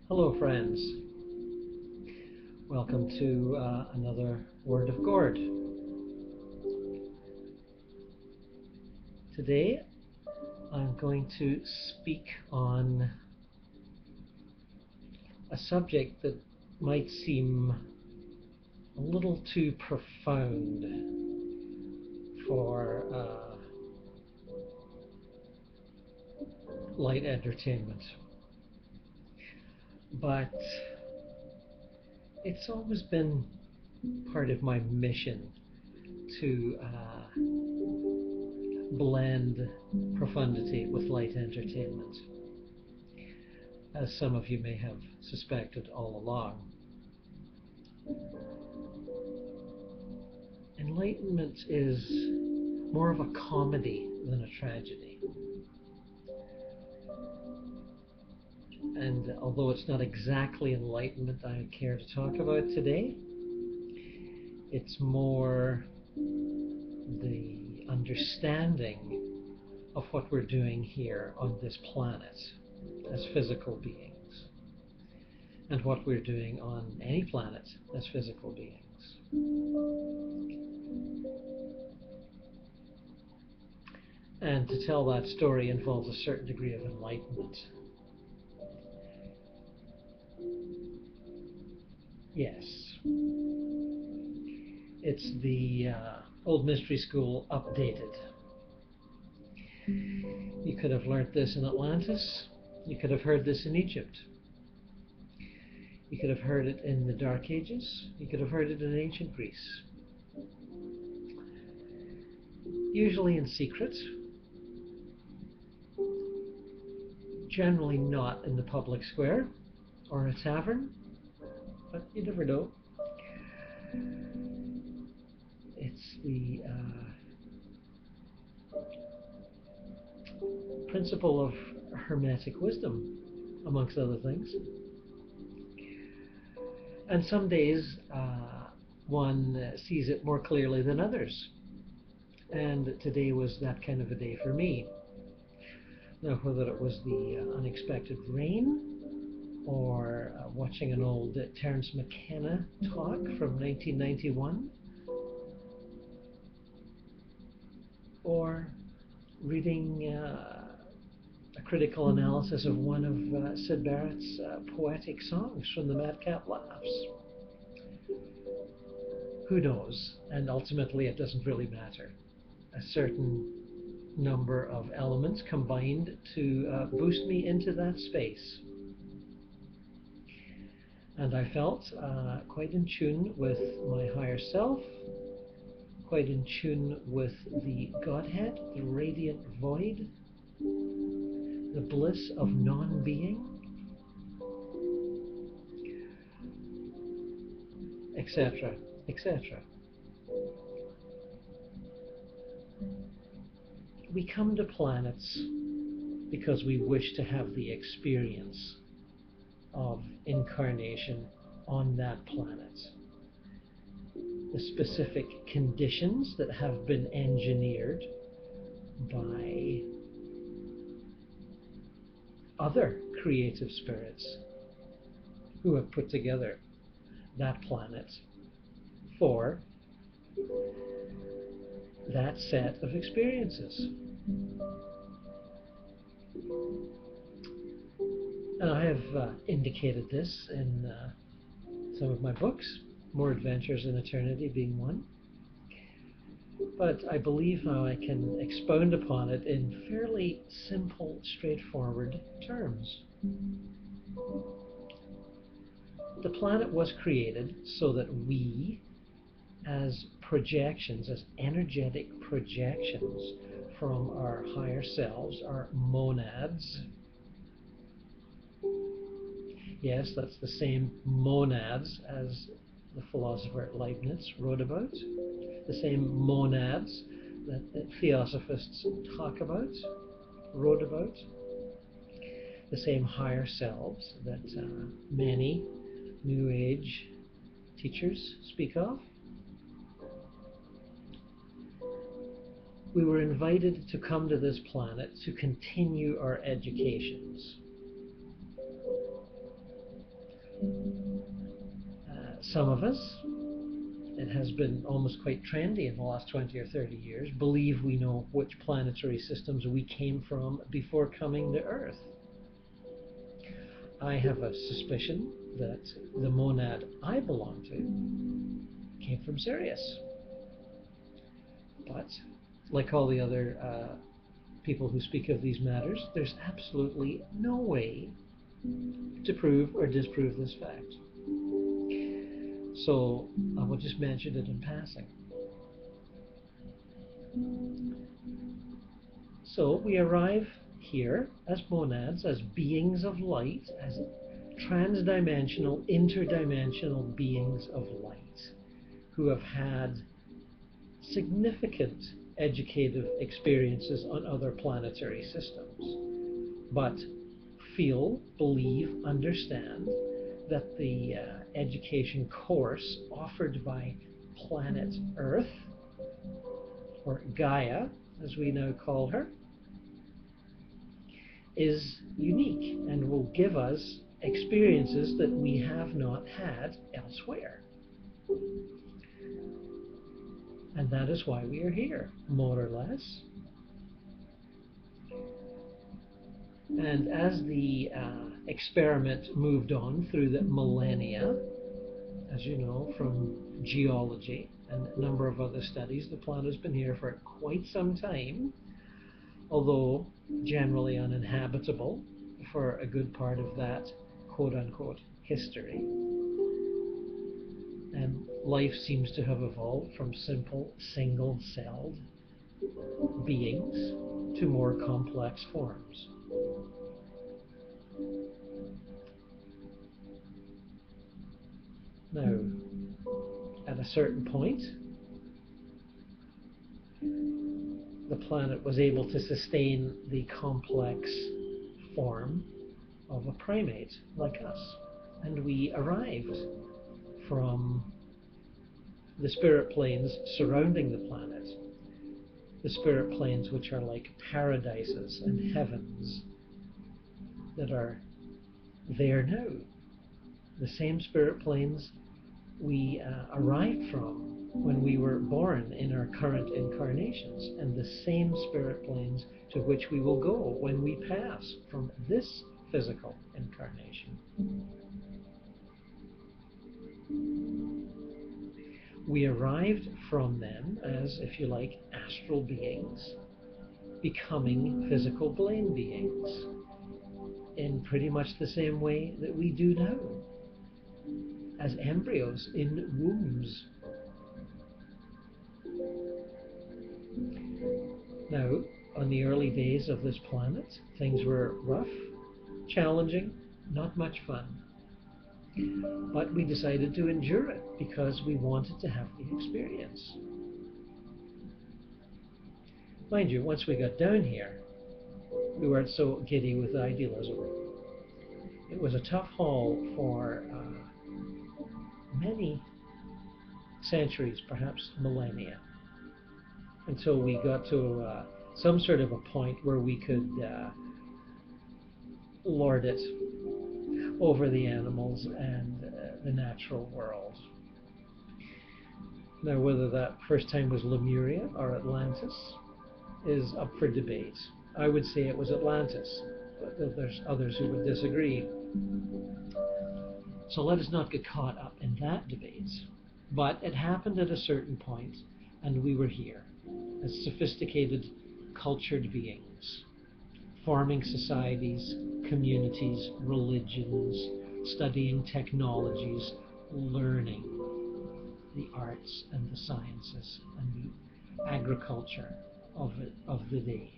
Hello friends, welcome to another Word of Gord. Today I'm going to speak on a subject that might seem a little too profound for light entertainment, but it's always been part of my mission to blend profundity with light entertainment, as some of you may have suspected all along. Enlightenment is more of a comedy than a tragedy. And although it's not exactly enlightenment I care to talk about today, it's more the understanding of what we're doing here on this planet as physical beings, and what we're doing on any planet as physical beings. And to tell that story involves a certain degree of enlightenment. Yes. It's the old mystery school updated. You could have learnt this in Atlantis. You could have heard this in Egypt. You could have heard it in the Dark Ages. You could have heard it in ancient Greece. Usually in secret. Generally not in the public square or a tavern, but you never know. It's the principle of Hermetic wisdom, amongst other things. And some days one sees it more clearly than others. And today was that kind of a day for me. Now, whether it was the unexpected rain, or watching an old Terence McKenna talk from 1991, or reading a critical analysis of one of Syd Barrett's poetic songs from the Madcap Laughs. Who knows? And ultimately it doesn't really matter. A certain number of elements combined to boost me into that space. And I felt quite in tune with my higher self, quite in tune with the Godhead, the radiant void, the bliss of non-being, etc., etc. We come to planets because we wish to have the experience of incarnation on that planet. The specific conditions that have been engineered by other creative spirits who have put together that planet for that set of experiences. And I have indicated this in some of my books, More Adventures in Eternity being one. But I believe now I can expound upon it in fairly simple, straightforward terms. The planet was created so that we, as projections, as energetic projections from our higher selves, our monads. Yes, that's the same monads as the philosopher Leibniz wrote about, the same monads that theosophists talk about, wrote about, the same higher selves that many New Age teachers speak of. We were invited to come to this planet to continue our educations. Some of us, it has been almost quite trendy in the last 20 or 30 years, believe we know which planetary systems we came from before coming to Earth. I have a suspicion that the monad I belong to came from Sirius. But, like all the other people who speak of these matters, there's absolutely no way to prove or disprove this fact. So I will just mention it in passing. So we arrive here as monads, as beings of light, as trans-dimensional, interdimensional beings of light who have had significant educative experiences on other planetary systems, but feel, believe, understand that the education course offered by planet Earth, or Gaia as we now call her, is unique and will give us experiences that we have not had elsewhere. And that is why we are here, more or less. And as the experiment moved on through the millennia, as you know from geology and a number of other studies, the planet has been here for quite some time, although generally uninhabitable for a good part of that quote-unquote history. And life seems to have evolved from simple single-celled beings to more complex forms. Now, at a certain point, the planet was able to sustain the complex form of a primate like us, and we arrived from the spirit planes surrounding the planet, the spirit planes which are like paradises and heavens that are there now, the same spirit planes we arrived from when we were born in our current incarnations, and the same spirit planes to which we will go when we pass from this physical incarnation. We arrived from them as, if you like, astral beings, becoming physical plane beings in pretty much the same way that we do now, as embryos in wombs. Now, on the early days of this planet, things were rough, challenging, not much fun. But we decided to endure it because we wanted to have the experience. Mind you, once we got down here, we weren't so giddy with idealism. It was a tough haul for many centuries, perhaps millennia, until we got to some sort of a point where we could lord it over the animals and the natural world. Now, whether that first time was Lemuria or Atlantis is up for debate. I would say it was Atlantis, but there's others who would disagree. So let us not get caught up in that debate. But it happened at a certain point, and we were here as sophisticated, cultured beings, forming societies, communities, religions, studying technologies, learning the arts and the sciences and the agriculture of the day.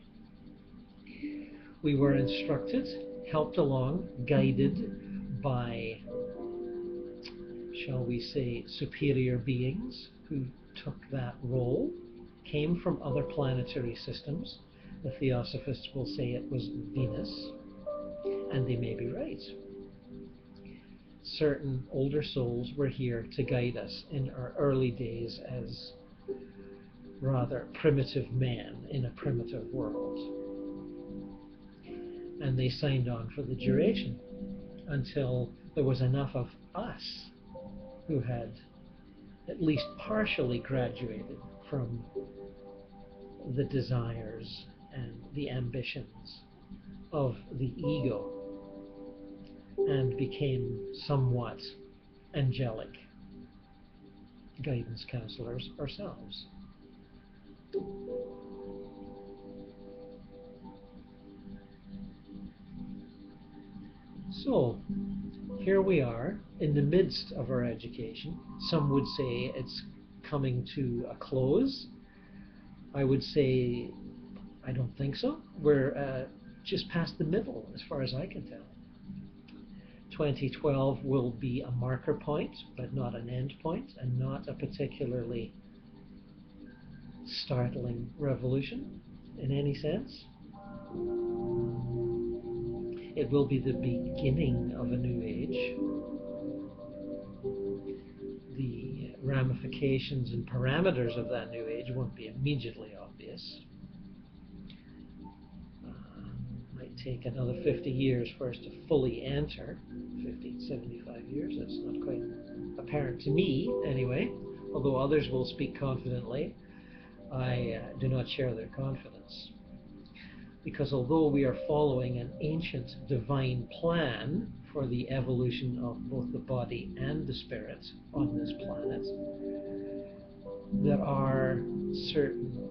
We were instructed, helped along, guided by, shall we say, superior beings who took that role, came from other planetary systems. The Theosophists will say it was Venus, and they may be right. Certain older souls were here to guide us in our early days as rather primitive men in a primitive world. And they signed on for the duration until there was enough of us who had at least partially graduated from the desires and the ambitions of the ego and became somewhat angelic guidance counselors ourselves. So, here we are in the midst of our education. Some would say it's coming to a close. I would say I don't think so. We're just past the middle as far as I can tell. 2012 will be a marker point, but not an end point, and not a particularly startling revolution in any sense. It will be the beginning of a new age. The ramifications and parameters of that new age won't be immediately obvious. Might take another 50 years for us to fully enter. 50, 75 years, that's not quite apparent to me anyway, although others will speak confidently. I do not share their confidence. Because although we are following an ancient divine plan for the evolution of both the body and the spirit on this planet, there are certain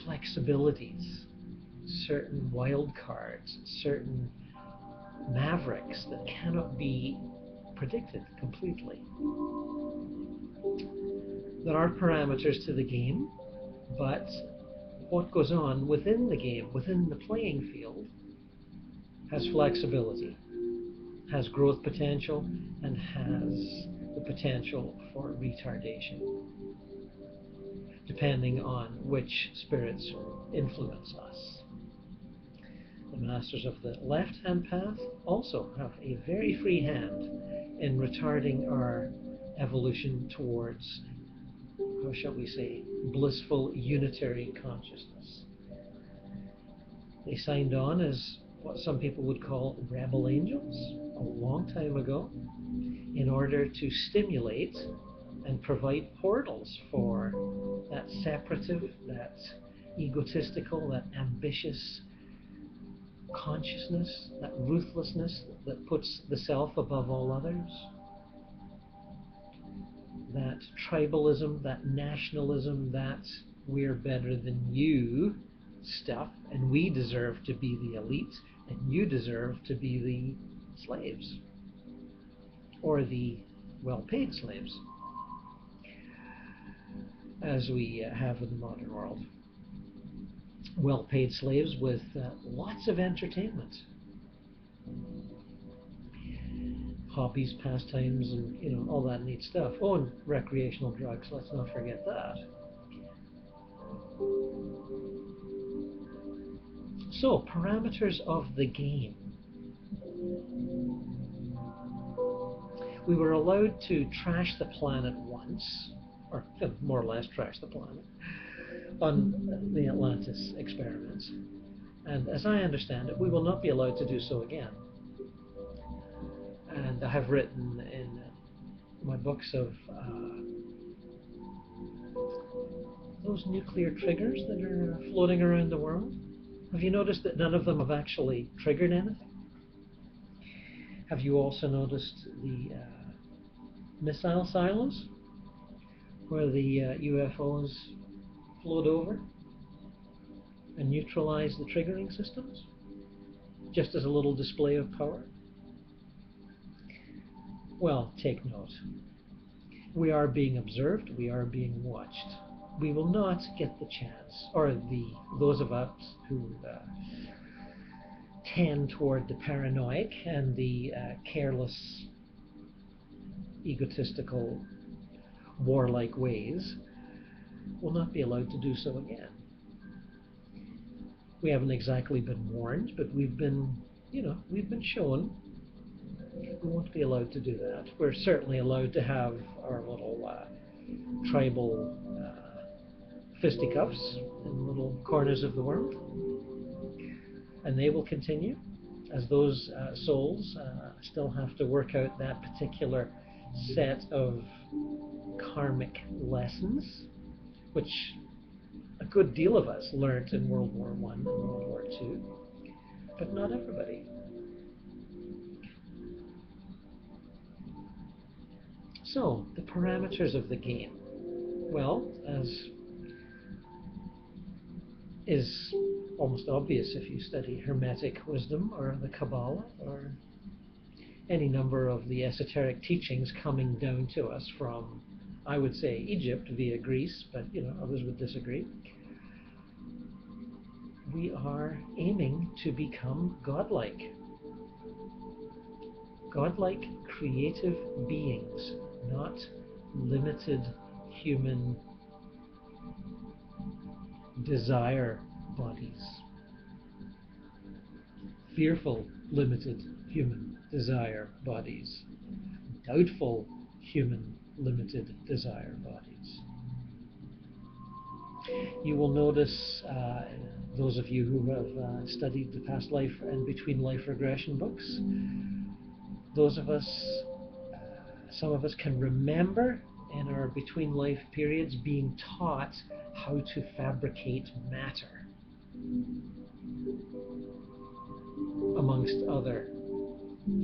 flexibilities, certain wild cards, certain mavericks that cannot be predicted completely. There are parameters to the game, but what goes on within the game, within the playing field, has flexibility, has growth potential, and has the potential for retardation, depending on which spirits influence us. The masters of the left-hand path also have a very free hand in retarding our evolution towards, how shall we say, blissful unitary consciousness. They signed on as what some people would call rebel angels a long time ago in order to stimulate and provide portals for that separative, that egotistical, that ambitious consciousness, that ruthlessness that puts the self above all others, that tribalism, that nationalism, that we're better than you stuff, and we deserve to be the elite, and you deserve to be the slaves, or the well-paid slaves, as we have in the modern world. Well-paid slaves with lots of entertainment, hobbies, pastimes, and all that neat stuff. Oh, and recreational drugs, let's not forget that. So, parameters of the game. We were allowed to trash the planet once, or more or less trash the planet, on the Atlantis experiments. And as I understand it, we will not be allowed to do so again. And I have written in my books of those nuclear triggers that are floating around the world. Have you noticed that none of them have actually triggered anything? Have you also noticed the missile silos, where the UFOs float over and neutralize the triggering systems, just as a little display of power? Well, take note. We are being observed, we are being watched. We will not get the chance, or those of us who tend toward the paranoid and the careless, egotistical, warlike ways, will not be allowed to do so again. We haven't exactly been warned, but we've been shown. We won't be allowed to do that. We're certainly allowed to have our little tribal fisticuffs in little corners of the world, and they will continue. as those souls still have to work out that particular set of karmic lessons, which a good deal of us learned in World War I and World War II, but not everybody. So, the parameters of the game. Well, as is almost obvious if you study Hermetic wisdom or the Kabbalah or any number of the esoteric teachings coming down to us from, I would say, Egypt via Greece, but others would disagree. We are aiming to become godlike. Godlike creative beings, not limited human desire bodies. Fearful, limited human desire bodies. Doubtful human limited desire bodies. You will notice, those of you who have studied the past life and between life regression books, those of us, some of us can remember in our between life periods being taught how to fabricate matter, amongst other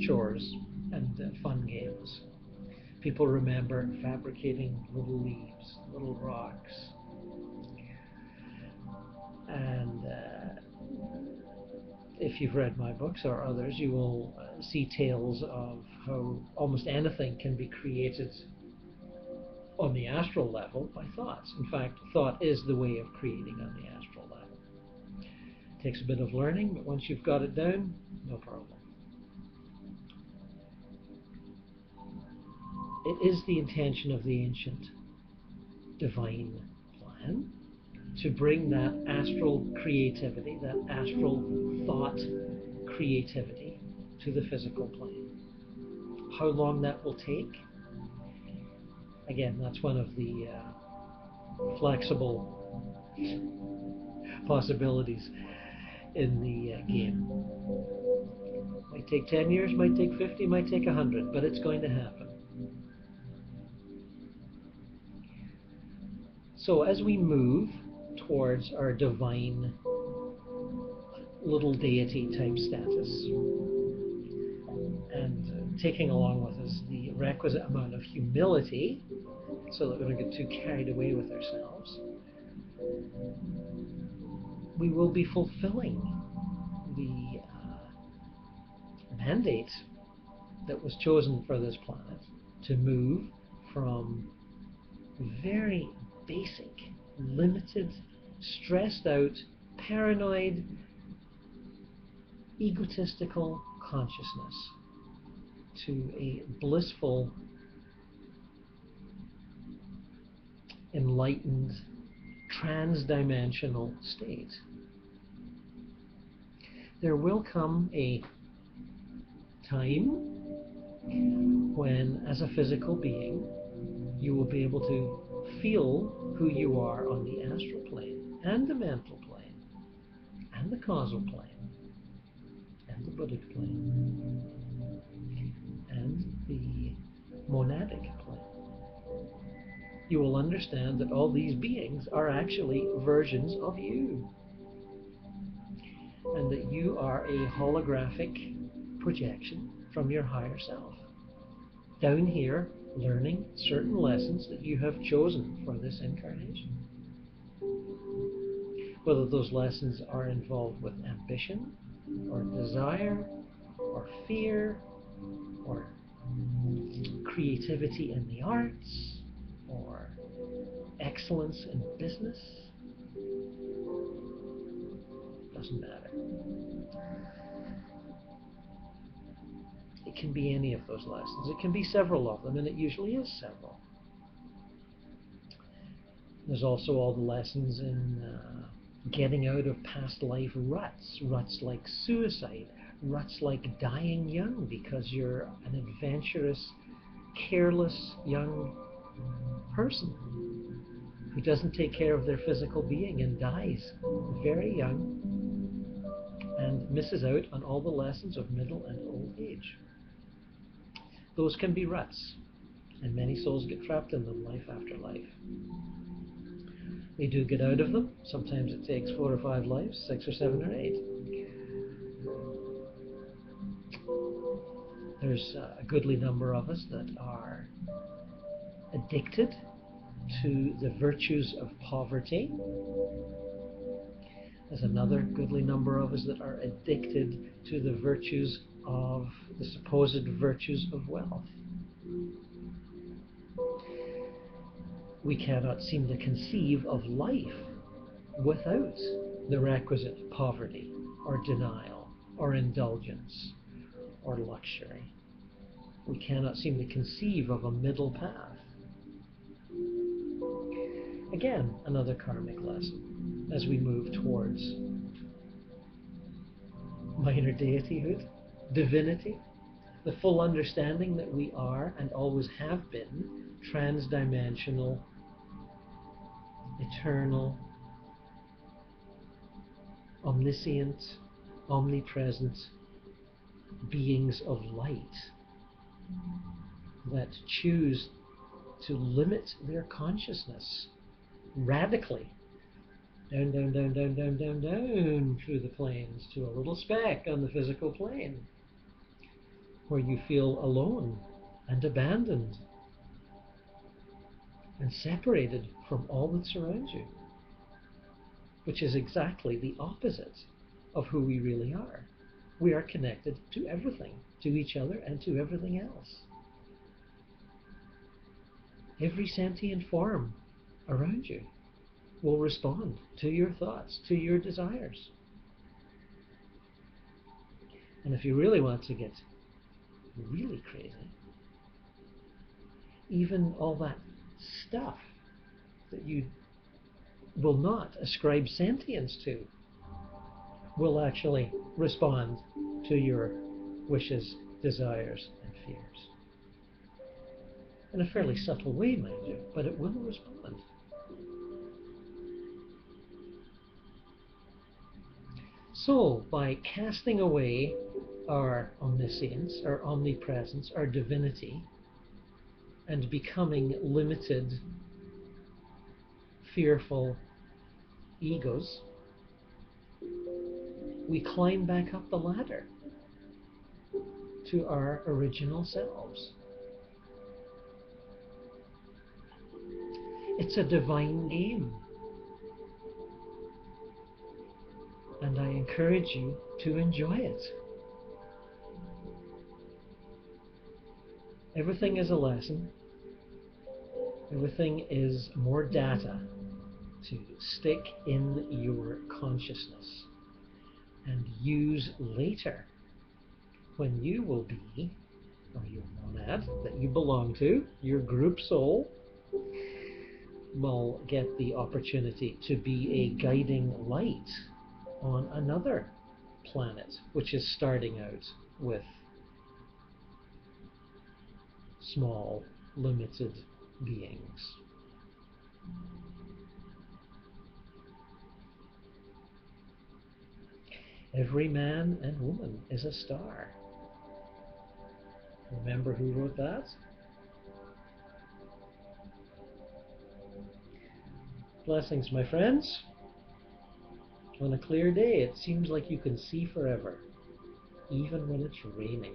chores and fun games. People remember fabricating little leaves, little rocks, and if you've read my books or others, you will see tales of how almost anything can be created on the astral level by thoughts. In fact, thought is the way of creating on the astral level. It takes a bit of learning, but once you've got it down, no problem. It is the intention of the ancient divine plan to bring that astral creativity, that astral thought creativity to the physical plane. How long that will take? Again, that's one of the flexible possibilities in the game. Might take 10 years, might take 50, might take 100, but it's going to happen. So as we move towards our divine little deity type status, and taking along with us the requisite amount of humility so that we don't get too carried away with ourselves, we will be fulfilling the mandate that was chosen for this planet to move from very basic, limited, stressed out, paranoid, egotistical consciousness to a blissful, enlightened, trans-dimensional state. There will come a time when, as a physical being, you will be able to feel who you are on the astral plane, and the mental plane, and the causal plane, and the Buddhic plane, and the monadic plane. You will understand that all these beings are actually versions of you, and that you are a holographic projection from your higher self, down here learning certain lessons that you have chosen for this incarnation. Whether those lessons are involved with ambition, or desire, or fear, or creativity in the arts, or excellence in business, doesn't matter. It can be any of those lessons. It can be several of them, and it usually is several. There's also all the lessons in getting out of past life ruts, ruts like suicide, ruts like dying young because you're an adventurous, careless young person who doesn't take care of their physical being and dies very young and misses out on all the lessons of middle and old age. Those can be ruts, and many souls get trapped in them life after life. They do get out of them. Sometimes it takes 4 or 5 lives, 6 or 7 or 8. There's a goodly number of us that are addicted to the virtues of poverty. There's another goodly number of us that are addicted to the virtues of the supposed virtues of wealth. We cannot seem to conceive of life without the requisite poverty or denial or indulgence or luxury. We cannot seem to conceive of a middle path. Again, another karmic lesson as we move towards minor deityhood, divinity, the full understanding that we are and always have been transdimensional, eternal, omniscient, omnipresent beings of light that choose to limit their consciousness radically down, down, down, down, down, down, down through the planes to a little speck on the physical plane where you feel alone and abandoned and separated from all that surrounds you, which is exactly the opposite of who we really are. We are connected to everything, to each other and to everything else. Every sentient form around you will respond to your thoughts, to your desires. And if you really want to get really crazy, even all that stuff that you will not ascribe sentience to will actually respond to your wishes, desires, and fears. In a fairly subtle way, mind you, but it will respond. So, by casting away our omniscience, our omnipresence, our divinity, and becoming limited, fearful egos, we climb back up the ladder to our original selves. It's a divine game. And I encourage you to enjoy it. Everything is a lesson. Everything is more data to stick in your consciousness and use later when you will be, or your monad that you belong to, your group soul, will get the opportunity to be a guiding light on another planet, which is starting out with small, limited beings. Every man and woman is a star. Remember who wrote that? Blessings, my friends. On a clear day, it seems like you can see forever, even when it's raining.